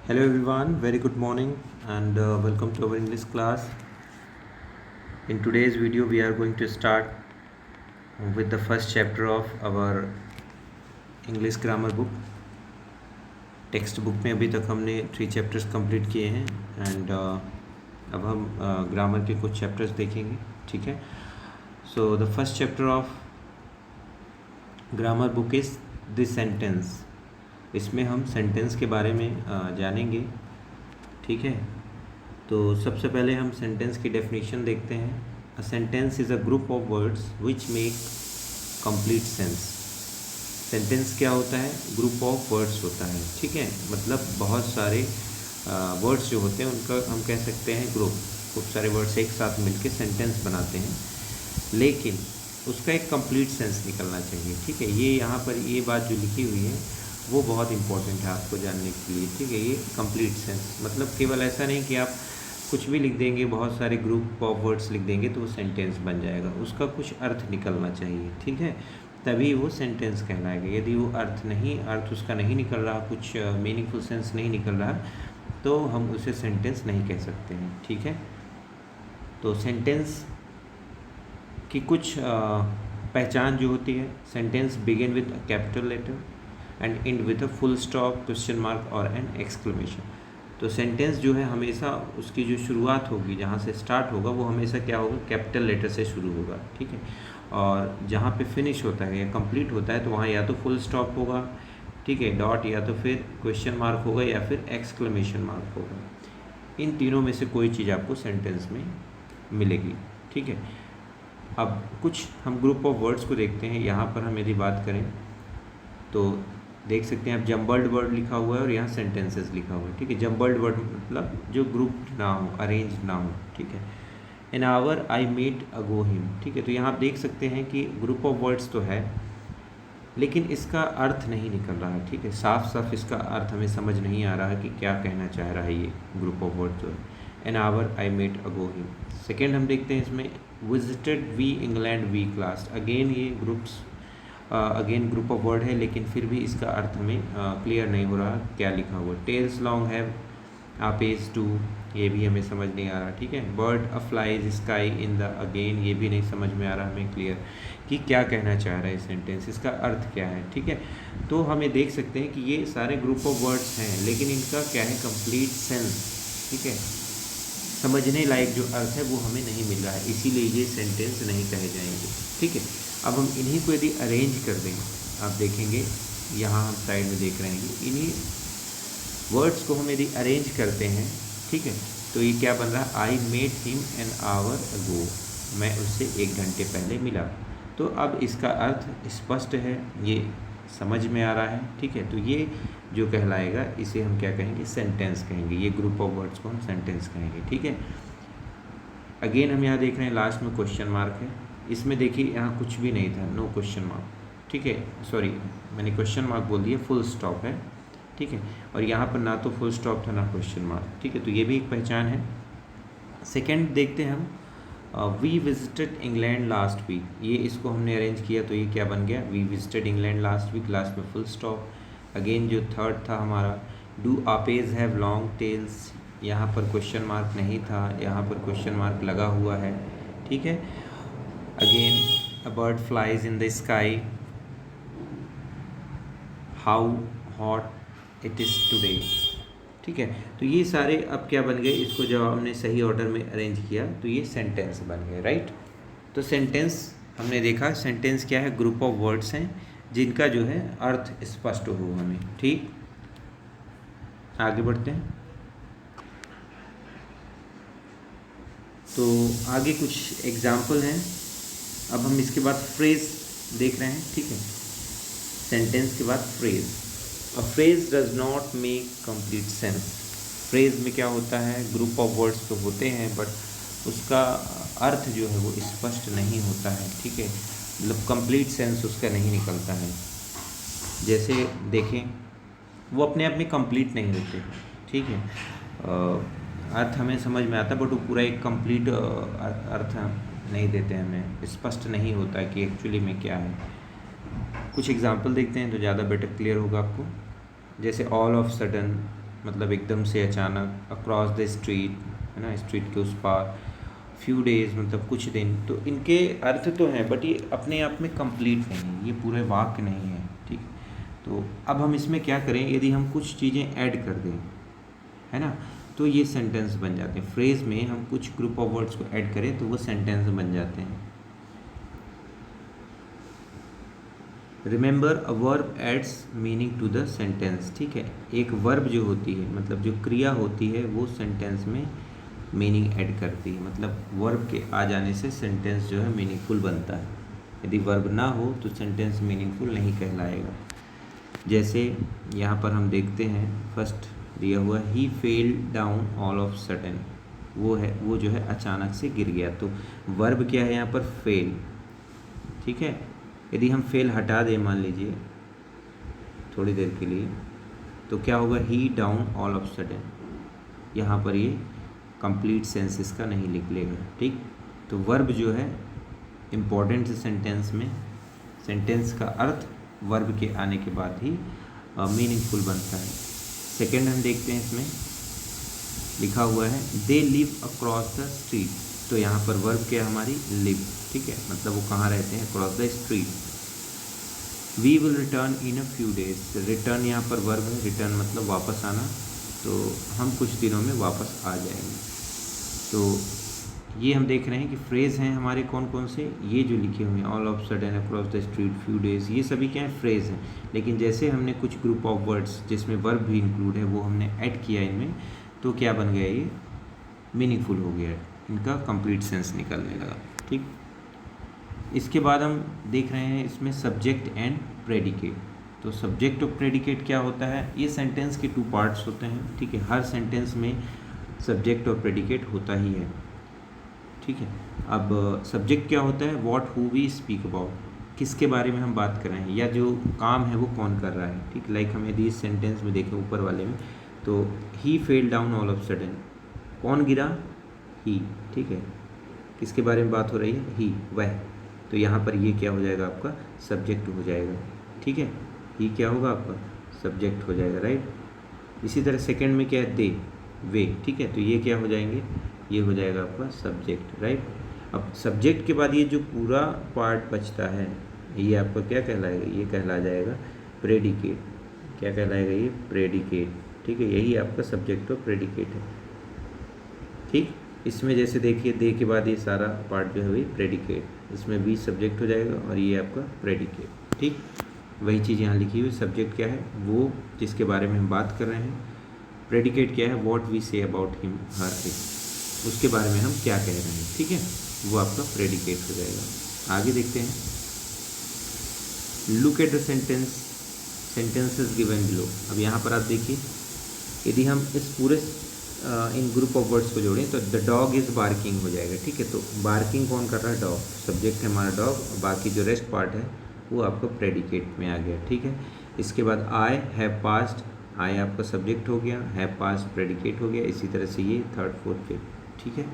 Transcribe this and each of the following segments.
Hello everyone, very good morning and welcome to our English class. In today's video we are going to start with the first chapter of our English grammar book. Text book में अभी तक हमने 3 chapters complete किए हैं and अब हम grammar के कुछ चैप्टर्स देखेंगे, ठीक है। So the first chapter of grammar book is this sentence. इसमें हम सेंटेंस के बारे में जानेंगे, ठीक है। तो सबसे पहले हम सेंटेंस की डेफिनेशन देखते हैं। A sentence is a group of words which make complete sense. Sentence क्या होता है? ग्रुप ऑफ वर्ड्स होता है, ठीक है। मतलब बहुत सारे वर्ड्स जो होते हैं उनका हम कह सकते हैं ग्रुप। खूब सारे वर्ड्स एक साथ मिलके सेंटेंस बनाते हैं, लेकिन उसका एक कंप्लीट सेंस निकलना चाहिए, ठीक है। ये यहाँ पर ये बात जो लिखी हुई है वो बहुत इंपॉर्टेंट है आपको जानने के लिए, ठीक है। ये कंप्लीट सेंस मतलब केवल ऐसा नहीं कि आप कुछ भी लिख देंगे, बहुत सारे ग्रुप ऑफ वर्ड्स लिख देंगे तो वो सेंटेंस बन जाएगा। उसका कुछ अर्थ निकलना चाहिए, ठीक है, तभी वो सेंटेंस कहलाएगा। यदि वो अर्थ उसका नहीं निकल रहा, कुछ मीनिंगफुल सेंस नहीं निकल रहा, तो हम उसे सेंटेंस नहीं कह सकते हैं, ठीक है। तो सेंटेंस की कुछ पहचान जो होती है, sentence begin with a capital letter and end with a full stop, question mark और एन एक्सक्लेमेशन। तो सेंटेंस जो है हमेशा उसकी जो शुरुआत होगी, जहाँ से स्टार्ट होगा, वो हमेशा क्या होगा? कैपिटल लेटर से शुरू होगा, ठीक है। और जहाँ पे फिनिश होता है या कंप्लीट होता है तो वहाँ या तो फुल स्टॉप होगा, ठीक है, डॉट, या तो फिर क्वेश्चन मार्क होगा या फिर एक्सक्लेमेशन मार्क होगा। इन तीनों में से कोई चीज़ आपको सेंटेंस में मिलेगी, ठीक है। अब कुछ हम ग्रुप ऑफ वर्ड्स को देखते हैं। यहाँ पर हम यदि बात करें तो देख सकते हैं आप, जम्बल्ड वर्ड लिखा हुआ है और यहाँ सेंटेंसेस लिखा हुआ है, ठीक है। जम्बल्ड वर्ड मतलब जो ग्रुप ना हो, अरेंज ना हो, ठीक है। An hour I met ago him, ठीक है। तो यहाँ आप देख सकते हैं कि ग्रुप ऑफ वर्ड्स तो है, लेकिन इसका अर्थ नहीं निकल रहा है, ठीक है। साफ साफ इसका अर्थ हमें समझ नहीं आ रहा है कि क्या कहना चाह रहा है ये ग्रुप ऑफ वर्ड्स जो है। An hour I met ago him. Second हम देखते हैं इसमें, visited we England we class. Again ये अगेन ग्रुप ऑफ वर्ड है, लेकिन फिर भी इसका अर्थ हमें क्लियर नहीं हो रहा क्या लिखा हुआ। टेल्स लॉन्ग हैव आपेज टू, ये भी हमें समझ नहीं आ रहा, ठीक है। Bird a flies sky in the, again ये भी नहीं समझ में आ रहा हमें क्लियर कि क्या कहना चाह रहा है सेंटेंस, इसका अर्थ क्या है, ठीक है। तो हमें देख सकते हैं कि ये सारे ग्रुप ऑफ वर्ड्स हैं, लेकिन इनका क्या है? कंप्लीट सेंस, ठीक है, समझने लायक जो अर्थ है वो हमें नहीं मिल रहा है, इसीलिए ये सेंटेंस नहीं कहे जाएंगे, ठीक है। अब हम इन्हीं को यदि अरेंज कर दें, आप देखेंगे यहाँ हम साइड में देख रहे हैं कि इन्हीं वर्ड्स को हम यदि अरेंज करते हैं, ठीक है, तो ये क्या बन रहा है? I met him an hour ago, मैं उससे 1 घंटे पहले मिला। तो अब इसका अर्थ स्पष्ट है, ये समझ में आ रहा है, ठीक है। तो ये जो कहलाएगा इसे हम क्या कहेंगे? सेंटेंस कहेंगे। ये ग्रुप ऑफ वर्ड्स को हम सेंटेंस कहेंगे, ठीक है। अगेन हम यहाँ देख रहे हैं लास्ट में क्वेश्चन मार्क है। इसमें देखिए यहाँ कुछ भी नहीं था, नो क्वेश्चन मार्क, ठीक है, सॉरी मैंने क्वेश्चन मार्क बोल दिया, फुल स्टॉप है, ठीक है। और यहाँ पर ना तो फुल स्टॉप था ना क्वेश्चन मार्क, ठीक है। तो ये भी एक पहचान है। सेकेंड देखते हैं हम, we visited England last week. ये इसको हमने अरेंज किया तो ये क्या बन गया? We visited England last week, last में फुल स्टॉप। अगेन जो थर्ड था हमारा, do apes have long tails, यहाँ पर क्वेश्चन मार्क नहीं था, यहाँ पर क्वेश्चन मार्क लगा हुआ है, ठीक है। Again a bird flies in the sky, how hot it is today, ठीक है। तो ये सारे अब क्या बन गए? इसको जब हमने सही ऑर्डर में अरेंज किया तो ये सेंटेंस बन गए, राइट। तो सेंटेंस हमने देखा, सेंटेंस क्या है? ग्रुप ऑफ वर्ड्स हैं जिनका जो है अर्थ स्पष्ट हो हमें, ठीक। आगे बढ़ते हैं। तो आगे कुछ एग्जाम्पल हैं। अब हम इसके बाद फ्रेज देख रहे हैं, ठीक है। सेंटेंस के बाद phrase. A phrase does not make complete sense. Phrase में क्या होता है? ग्रुप ऑफ वर्ड्स तो होते हैं बट उसका अर्थ जो है वो स्पष्ट नहीं होता है, ठीक है, मतलब कंप्लीट सेंस उसका नहीं निकलता है। जैसे देखें, वो अपने आप में कंप्लीट नहीं होते, ठीक है। अर्थ हमें समझ में आता है बट वो पूरा एक कंप्लीट अर्थ नहीं देते, हमें स्पष्ट नहीं होता कि एक्चुअली में क्या है। कुछ एग्जांपल देखते हैं तो ज़्यादा बेटर क्लियर होगा आपको। जैसे ऑल ऑफ सडन, मतलब एकदम से अचानक, अक्रॉस द स्ट्रीट है ना, स्ट्रीट के उस पार, फ्यू डेज मतलब कुछ दिन, तो इनके अर्थ तो हैं बट ये अपने आप में कंप्लीट नहीं है, ये पूरे वाक्य नहीं है, ठीक। तो अब हम इसमें क्या करें, यदि हम कुछ चीज़ें ऐड कर दें, है ना, तो ये सेंटेंस बन जाते हैं। फ्रेज में हम कुछ ग्रुप ऑफ वर्ड्स को ऐड करें तो वो सेंटेंस बन जाते हैं। Remember, a verb adds meaning to the sentence, ठीक है। एक वर्ब जो होती है, मतलब जो क्रिया होती है, वो सेंटेंस में मीनिंग ऐड करती है, मतलब वर्ब के आ जाने से सेंटेंस जो है मीनिंगफुल बनता है। यदि वर्ब ना हो तो सेंटेंस मीनिंगफुल नहीं कहलाएगा। जैसे यहाँ पर हम देखते हैं, फर्स्ट दिया हुआ he fell down all of sudden, वो जो है अचानक से गिर गया, तो वर्ब क्या है यहाँ पर, फेल, ठीक है। यदि हम फेल हटा दें मान लीजिए थोड़ी देर के लिए, तो क्या होगा, ही डाउन ऑल ऑफ सडन, यहाँ पर ये कंप्लीट सेंसेस का नहीं निकलेगा, ठीक। तो वर्ब जो है इम्पॉर्टेंट सेंटेंस में, सेंटेंस का अर्थ वर्ब के आने के बाद ही मीनिंगफुल बनता है। सेकेंड हम देखते हैं, इसमें लिखा हुआ है they live across the street, तो यहाँ पर वर्ब क्या हमारी, लिव, ठीक है, मतलब वो कहाँ रहते हैं, across the street. We will return in a few days, return यहाँ पर वर्ब है, रिटर्न मतलब वापस आना, तो हम कुछ दिनों में वापस आ जाएंगे। तो ये हम देख रहे हैं कि फ्रेज़ हैं हमारे कौन कौन से, ये जो लिखे हुए हैं, all of sudden, across the street, few days, ये सभी क्या है, फ्रेज़ हैं। लेकिन जैसे हमने कुछ ग्रुप ऑफ वर्ड्स जिसमें वर्ब भी इंक्लूड है वो हमने ऐड किया इनमें, तो क्या बन गया, ये मीनिंगफुल हो गया, इनका कंप्लीट सेंस निकलने लगा, ठीक। इसके बाद हम देख रहे हैं इसमें सब्जेक्ट एंड प्रेडिकेट। तो सब्जेक्ट और प्रेडिकेट क्या होता है, ये सेंटेंस के 2 पार्ट्स होते हैं, ठीक है। हर सेंटेंस में सब्जेक्ट और प्रेडिकेट होता ही है, ठीक है। अब सब्जेक्ट क्या होता है, what who we speak about, किसके बारे में हम बात कर रहे हैं, या जो काम है वो कौन कर रहा है, ठीक। लाइक हम यदि इस सेंटेंस में देखें ऊपर वाले में, तो he fell down all of sudden, कौन गिरा, ही, ठीक है, किसके बारे में बात हो रही है, ही, वह, तो यहाँ पर ये क्या हो जाएगा, आपका सब्जेक्ट हो जाएगा, ठीक है। ही क्या होगा, आपका सब्जेक्ट हो जाएगा, राइट। इसी तरह सेकंड में क्या है, दे, वे, ठीक है, तो ये क्या हो जाएंगे, ये हो जाएगा आपका सब्जेक्ट, राइट। अब सब्जेक्ट के बाद ये जो पूरा पार्ट बचता है, ये आपका क्या कहलाएगा, ये कहला जाएगा प्रेडिकेट, क्या कहलाएगा, ये प्रेडिकेट, ठीक है। यही आपका सब्जेक्ट और प्रेडिकेट है, ठीक। इसमें जैसे देखिए, दे के बाद ये सारा पार्ट जो है वही प्रेडिकेट, इसमें भी सब्जेक्ट हो जाएगा और ये आपका प्रेडिकेट, ठीक। वही चीज़ यहाँ लिखी हुई, सब्जेक्ट क्या है, वो जिसके बारे में हम बात कर रहे हैं, प्रेडिकेट क्या है, what we say about him her it, उसके बारे में हम क्या कह रहे हैं, ठीक है, वो आपका प्रेडिकेट हो जाएगा। आगे देखते हैं, look at the sentences given below. अब यहाँ पर आप देखिए, यदि हम इस पूरे इन ग्रुप ऑफ वर्ड्स को जोड़ें तो द डॉग इज़ बार्किंग हो जाएगा, ठीक है। तो बार्किंग कौन कर रहा है, डॉग, सब्जेक्ट है हमारा डॉग, और बाकी जो रेस्ट पार्ट है वो आपका प्रेडिकेट में आ गया, ठीक है। इसके बाद आई हैव पास्ड, आई आपका सब्जेक्ट हो गया, हैव पास्ड प्रेडिकेट हो गया, इसी तरह से ये थर्ड फोर्थ फिफ्थ, ठीक है।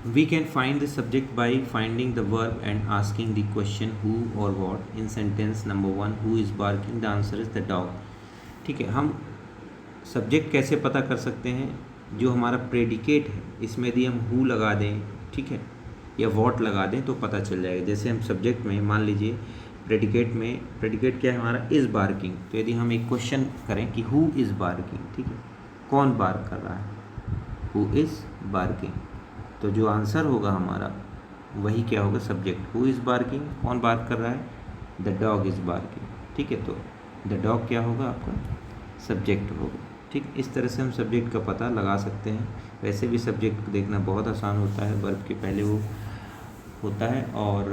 We can find the subject by finding the verb and asking the question who or what. In sentence number 1, who is barking? The answer is the dog. ठीक है, हम सब्जेक्ट कैसे पता कर सकते हैं, जो हमारा प्रेडिकेट है इसमें यदि हम who लगा दें, ठीक है, या what लगा दें तो पता चल जाएगा। जैसे हम सब्जेक्ट में मान लीजिए प्रेडिकेट में, प्रेडिकेट क्या है हमारा, इज़ बार्किंग, तो यदि हम एक क्वेश्चन करें कि हु इज़ बार्किंग, ठीक है, कौन बार्क कर रहा है, हु इज़ बार्किंग, तो जो आंसर होगा हमारा वही क्या होगा, सब्जेक्ट, हु इज़ बार्किंग, कौन बार्क कर रहा है, द डॉग इज़ बार्किंग, ठीक है। तो द डॉग क्या होगा, आपका सब्जेक्ट होगा, ठीक। इस तरह से हम सब्जेक्ट का पता लगा सकते हैं। वैसे भी सब्जेक्ट देखना बहुत आसान होता है, वर्ब के पहले वो होता है, और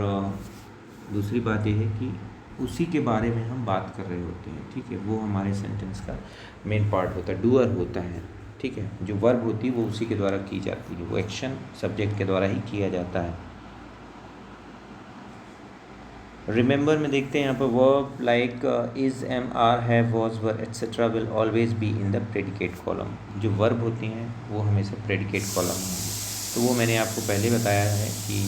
दूसरी बात यह है कि उसी के बारे में हम बात कर रहे होते हैं, ठीक है, वो हमारे सेंटेंस का मेन पार्ट होता है, डूअर होता है, ठीक है। जो वर्ब होती है वो उसी के द्वारा की जाती है, वो एक्शन सब्जेक्ट के द्वारा ही किया जाता है। रिमेंबर में देखते हैं यहाँ पर verb like is, am, are, have, was, were etcetera will always be in the predicate column. जो वर्ब होती हैं वो हमेशा प्रेडिकेट कॉलम में है, तो वो मैंने आपको पहले बताया है कि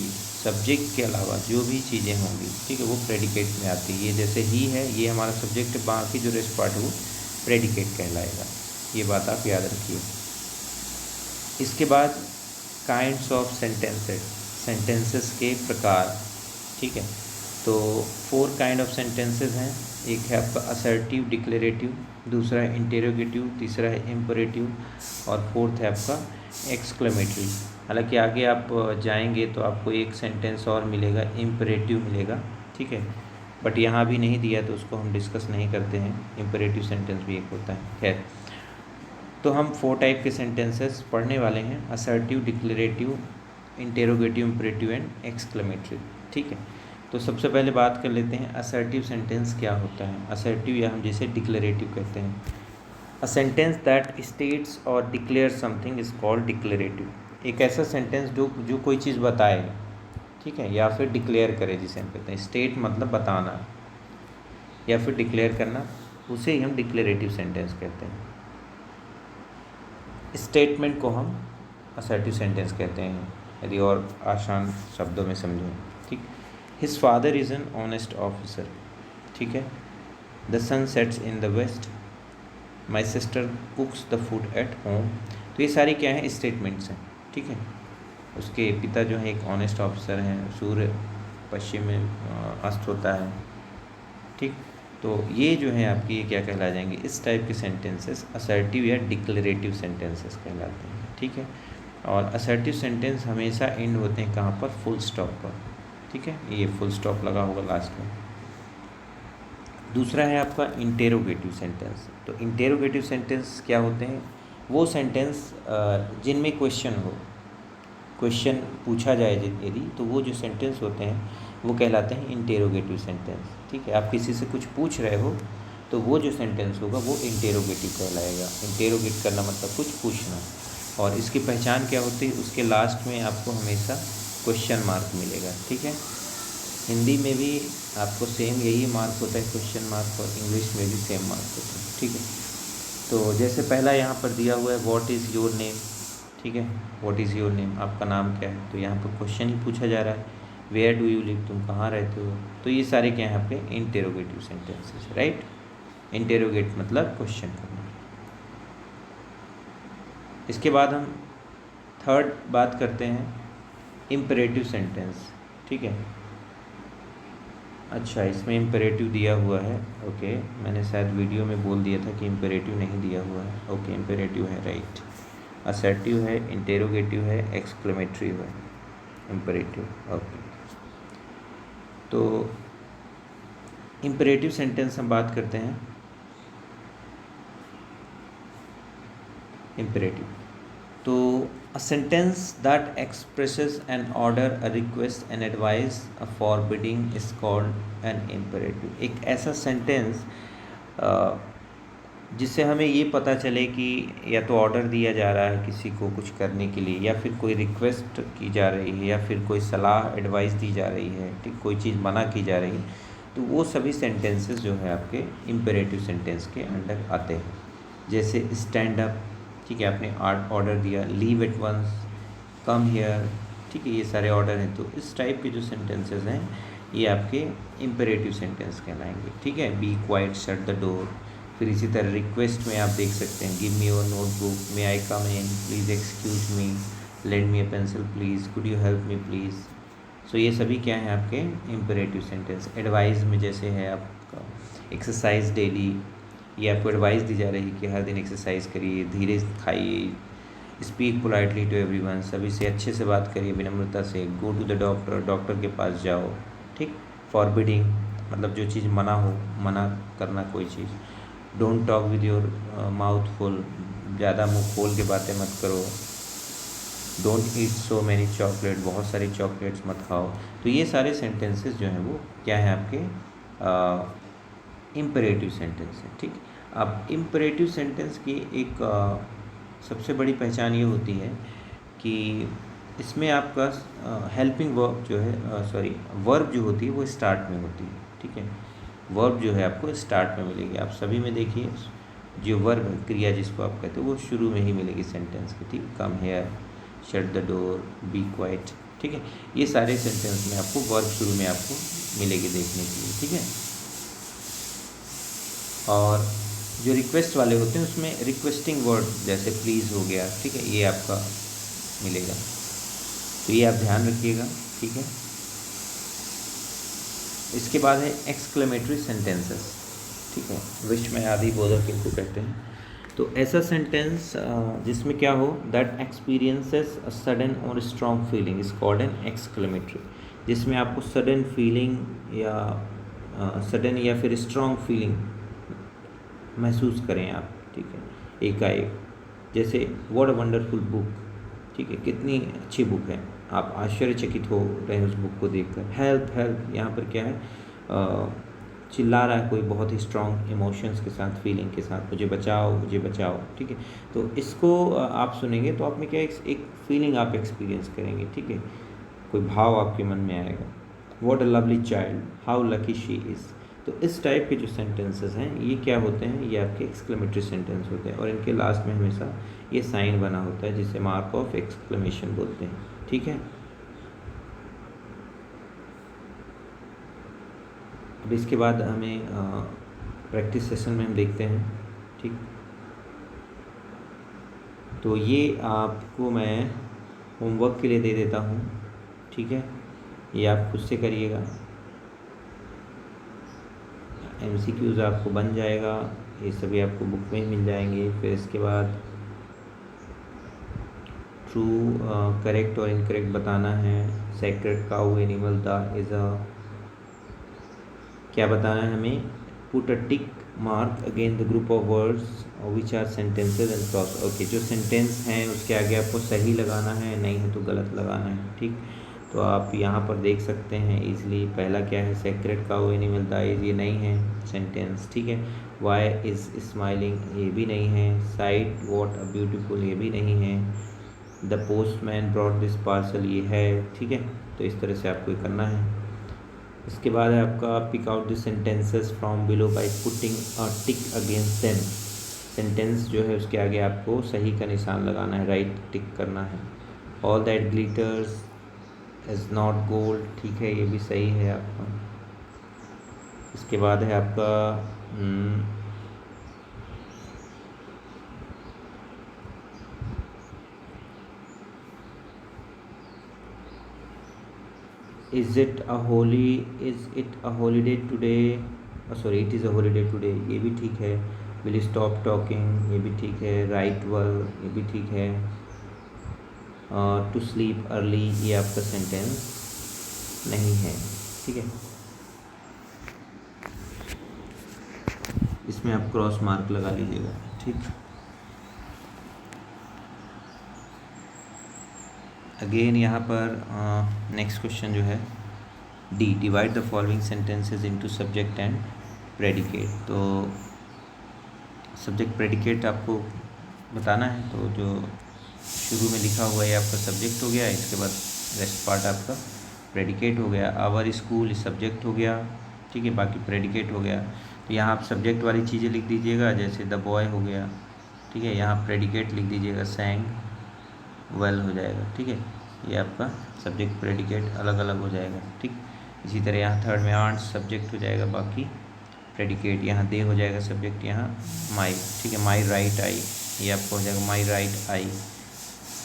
सब्जेक्ट के अलावा जो भी चीज़ें होंगी, ठीक है, वो प्रेडिकेट में आती है। ये जैसे ही है, ये हमारा सब्जेक्ट है, बाकी जो रेस्ट पार्ट है वो प्रेडिकेट कहलाएगा। ये बात आप याद रखिए। इसके बाद काइंड्स ऑफ सेंटेंसेस, सेंटेंसेस के प्रकार, ठीक है। तो 4 काइंड ऑफ सेंटेंसेस हैं। एक है आपका असर्टिव डिक्लेरेटिव, दूसरा है इंटेरोगेटिव, तीसरा है इम्परेटिव और फोर्थ है आपका एक्सक्लेमेटरी। हालांकि आगे आप जाएंगे तो आपको एक सेंटेंस और मिलेगा, इम्परेटिव मिलेगा, ठीक है, बट यहाँ भी नहीं दिया तो उसको हम डिस्कस नहीं करते हैं। इम्परेटिव सेंटेंस भी एक होता है। खैर, तो हम 4 टाइप के सेंटेंसेस पढ़ने वाले हैं, assertive, declarative, interrogative, imperative and exclamatory, ठीक है। तो सबसे पहले बात कर लेते हैं असर्टिव सेंटेंस क्या होता है। असर्टिव या हम जिसे डिक्लेरेटिव कहते हैं। अ सेंटेंस दैट स्टेट्स और declare something is called declarative. एक ऐसा सेंटेंस जो कोई चीज़ बताए, ठीक है, या फिर डिक्लेयर करे, जिसे हम कहते हैं। स्टेट मतलब बताना या फिर डिक्लेयर करना, उसे ही हम डिक्लेरेटिव सेंटेंस कहते हैं। स्टेटमेंट को हम असर्टिव सेंटेंस कहते हैं, यदि और आसान शब्दों में समझें, ठीक। His father is an honest officer, ठीक है। The sun sets in the west, my sister cooks the food at home. तो ये सारी क्या है, स्टेटमेंट्स हैं, ठीक है। उसके पिता जो है एक ऑनेस्ट ऑफिसर हैं, सूर्य पश्चिम में अस्त होता है, ठीक। तो ये जो है आपकी ये क्या कहला जाएंगे, इस टाइप के सेंटेंसेस असर्टिव या डिक्लेरेटिव सेंटेंसेस कहलाते हैं, ठीक है। और असर्टिव सेंटेंस हमेशा एंड होते हैं कहाँ पर, फुल स्टॉप पर, ठीक है। ये फुल स्टॉप लगा होगा लास्ट में। दूसरा है आपका इंटेरोगेटिव सेंटेंस। तो इंटेरोगेटिव सेंटेंस क्या होते हैं, वो सेंटेंस जिनमें क्वेश्चन हो, क्वेश्चन पूछा जाए यदि, तो वो जो सेंटेंस होते हैं वो कहलाते हैं इंटेरोगेटिव सेंटेंस, ठीक है। आप किसी से कुछ पूछ रहे हो तो वो जो सेंटेंस होगा वो इंटेरोगेटिव कहलाएगा। इंटेरोगेट करना मतलब कुछ पूछना। और इसकी पहचान क्या होती है, उसके लास्ट में आपको हमेशा क्वेश्चन मार्क मिलेगा, ठीक है। हिंदी में भी आपको सेम यही मार्क होता है, क्वेश्चन मार्क, और इंग्लिश में भी सेम मार्क होता है, ठीक है। तो जैसे पहला यहाँ पर दिया हुआ है, व्हाट इज़ योर नेम, ठीक है। व्हाट इज़ योर नेम, आपका नाम क्या है, तो यहाँ पर क्वेश्चन ही पूछा जा रहा है। वेयर डू यू लिव, तुम कहाँ रहते हो। तो ये सारे क्या हैं आपके इंटेरोगेटिव सेंटेंसेस, राइट। इंटेरोगेट मतलब क्वेश्चन करना। इसके बाद हम थर्ड बात करते हैं, इम्परेटिव सेंटेंस, ठीक है। अच्छा, इसमें इम्परेटिव दिया हुआ है, ओके। मैंने शायद वीडियो में बोल दिया था कि इम्परेटिव नहीं दिया हुआ है, ओके। इम्परेटिव है, राइट। असर्टिव है, इंटेरोगेटिव है, एक्सक्लेमेटरी है, इम्परेटिव, ओके। तो इम्परेटिव सेंटेंस हम बात करते हैं। इम्परेटिव, तो a sentence that expresses an order, a request, an advice, a forbidding is called an imperative. एक ऐसा सेंटेंस जिससे हमें ये पता चले कि या तो ऑर्डर दिया जा रहा है किसी को कुछ करने के लिए, या फिर कोई रिक्वेस्ट की जा रही है, या फिर कोई सलाह एडवाइस दी जा रही है, ठीक, कोई चीज़ मना की जा रही है, तो वो सभी सेंटेंसेस जो है आपके इम्परेटिव सेंटेंस के अंडर आते हैं। जैसे स्टैंड अप, ठीक है, आपने ऑर्डर दिया, leave at once, come here, ठीक है, ये सारे ऑर्डर हैं। तो इस टाइप के जो सेंटेंसेस हैं ये आपके इम्परेटिव सेंटेंस कहलाएंगे, ठीक है। Be quiet, shut the door. फिर इसी तरह रिक्वेस्ट में आप देख सकते हैं, give me your notebook, may I come in, please excuse me, lend me a pencil please, could you help me please. So ये सभी क्या हैं आपके इम्परेटिव सेंटेंस। एडवाइस में जैसे है आपका एक्सरसाइज डेली, ये आपको एडवाइस दी जा रही है कि हर दिन एक्सरसाइज करिए, धीरे खाइए, स्पीक पोलाइटली टू एवरीवन, सभी से अच्छे से बात करिए, विनम्रता से। Go to the doctor, doctor के पास जाओ, ठीक। फॉरबिडिंग मतलब जो चीज़ मना हो, मना करना कोई चीज़। Don't talk with your mouth full, ज़्यादा मुँह खोल के बातें मत करो। Don't eat so many chocolate, बहुत सारी चॉकलेट्स मत खाओ। तो ये सारे सेंटेंसेस जो हैं वो क्या हैं आपके इम्परेटिव सेंटेंस है, ठीक। अब इम्परेटिव सेंटेंस की एक सबसे बड़ी पहचान ये होती है कि इसमें आपका हेल्पिंग वर्ब जो है, वर्ब जो होती है वो स्टार्ट में होती है, ठीक है। वर्ब जो है आपको स्टार्ट में मिलेगी। आप सभी में देखिए जो वर्ब क्रिया जिसको आप कहते हो वो शुरू में ही मिलेगी सेंटेंस के, ठीक। Come here, shut the door, be quiet, ठीक है। ये सारे सेंटेंस में आपको वर्ब शुरू में आपको मिलेगी देखने के लिए, ठीक है। और जो रिक्वेस्ट वाले होते हैं उसमें रिक्वेस्टिंग वर्ड जैसे प्लीज़ हो गया, ठीक है, ये आपका मिलेगा, तो ये आप ध्यान रखिएगा, ठीक है। इसके बाद है एक्सक्लेमेटरी सेंटेंसेस, ठीक है, विच में आदि बोधक इनको कहते हैं। तो ऐसा सेंटेंस जिसमें क्या हो, दैट एक्सपीरियंसेस अ सडन और strong feeling is called N exclamatory, जिसमें आपको सडन फीलिंग या सडन या फिर स्ट्रॉन्ग फीलिंग महसूस करें आप, ठीक है, एकाएक। जैसे व्हाट अ वंडरफुल बुक, ठीक है, कितनी अच्छी बुक है, आप आश्चर्यचकित हो रहे हैं उस बुक को देखकर। हेल्प हेल्प, यहाँ पर क्या है, चिल्ला रहा है कोई बहुत ही स्ट्रॉन्ग इमोशंस के साथ, फीलिंग के साथ, मुझे बचाओ मुझे बचाओ, ठीक है। तो इसको आप सुनेंगे तो आप में क्या एक फीलिंग आप एक्सपीरियंस करेंगे, ठीक है, कोई भाव आपके मन में आएगा। What a lovely child, how lucky she is. तो इस टाइप के जो सेंटेंसेस हैं ये क्या होते हैं, ये आपके एक्सक्लेमेटरी सेंटेंस होते हैं, और इनके लास्ट में हमेशा ये साइन बना होता है जिसे मार्क ऑफ एक्सक्लेमेशन बोलते हैं, ठीक है। अब इसके बाद हमें प्रैक्टिस सेशन में हम देखते हैं, ठीक। तो ये आपको मैं होमवर्क के लिए दे देता हूँ, ठीक है, ये आप खुद से करिएगा। MCQs आपको बन जाएगा, ये सभी आपको बुक में ही मिल जाएंगे। फिर इसके बाद ट्रू करेक्ट और इनकरेक्ट बताना है। Sacred cow animal the is a, क्या बताना है हमें, put a tick mark against the group of words which are sentences and cross. Okay, जो सेंटेंस हैं उसके आगे आपको सही लगाना है, नहीं है तो गलत लगाना है, ठीक। तो आप यहाँ पर देख सकते हैं इजली, पहला क्या है, sacred cow animal the is, ये नहीं है सेंटेंस, ठीक है। वाई इज़ स्माइलिंग, ये भी नहीं है। साइड व्हाट अ ब्यूटीफुल, ये भी नहीं है। The postman brought this parcel, ये है, ठीक है। तो इस तरह से आपको ये करना है। इसके बाद है आपका pick out the sentences from below by putting a tick against them. Sentence जो है उसके आगे आपको सही का निशान लगाना है, राइट टिक करना है। All that glitters is not gold, ठीक है, ये भी सही है आपका। इसके बाद है आपका is it a holiday today, sorry it is a holiday today, ये भी ठीक है। विल स्टॉप टॉकिंग, ये भी ठीक है। राइट वेल, ये भी ठीक है। टू स्लीप अर्ली, ये आपका सेंटेंस नहीं है, ठीक है, इसमें आप क्रॉस मार्क लगा लीजिएगा, ठीक। अगेन यहाँ पर नेक्स्ट क्वेश्चन जो है D, divide the following sentences into subject and predicate. तो सब्जेक्ट प्रेडिकेट आपको बताना है, तो जो शुरू में लिखा हुआ है आपका सब्जेक्ट हो गया, इसके बाद रेस्ट पार्ट आपका प्रेडिकेट हो गया। आवर स्कूल सब्जेक्ट हो गया, ठीक है, बाकी प्रेडिकेट हो गया। तो यहाँ आप सब्जेक्ट वाली चीज़ें लिख दीजिएगा, जैसे द बॉय हो गया, ठीक है, यहाँ प्रेडिकेट लिख दीजिएगा, सैंग वेल हो जाएगा, ठीक है। ये आपका सब्जेक्ट प्रेडिकेट अलग अलग हो जाएगा, ठीक। इसी तरह यहाँ थर्ड में आंट सब्जेक्ट हो जाएगा, बाकी प्रेडिकेट, यहाँ दे हो जाएगा सब्जेक्ट, यहाँ माई, ठीक है, माई राइट आई, ये आपको हो जाएगा माई राइट आई,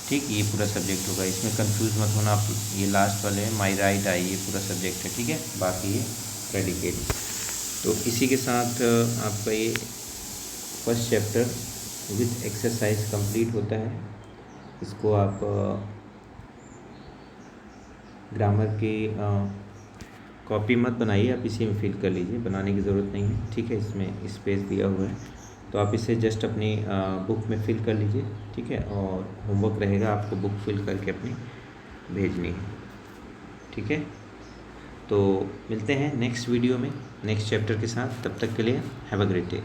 ठीक, ये पूरा सब्जेक्ट होगा। इसमें कंफ्यूज मत होना आप, ये लास्ट वाले माई राइट आई, ये पूरा सब्जेक्ट है, ठीक है, बाकी ये प्रेडिकेट। तो इसी के साथ आपका ये first chapter with exercise complete होता है। इसको आप ग्रामर की कॉपी मत बनाइए, आप इसी में फिल कर लीजिए, बनाने की ज़रूरत नहीं है, ठीक है। इसमें स्पेस दिया हुआ है, तो आप इसे जस्ट अपनी बुक में फिल कर लीजिए, ठीक है। और होमवर्क रहेगा, आपको बुक फिल करके अपनी भेजनी है, ठीक है। तो मिलते हैं नेक्स्ट वीडियो में नेक्स्ट चैप्टर के साथ, तब तक के लिए हैव अ ग्रेट डे।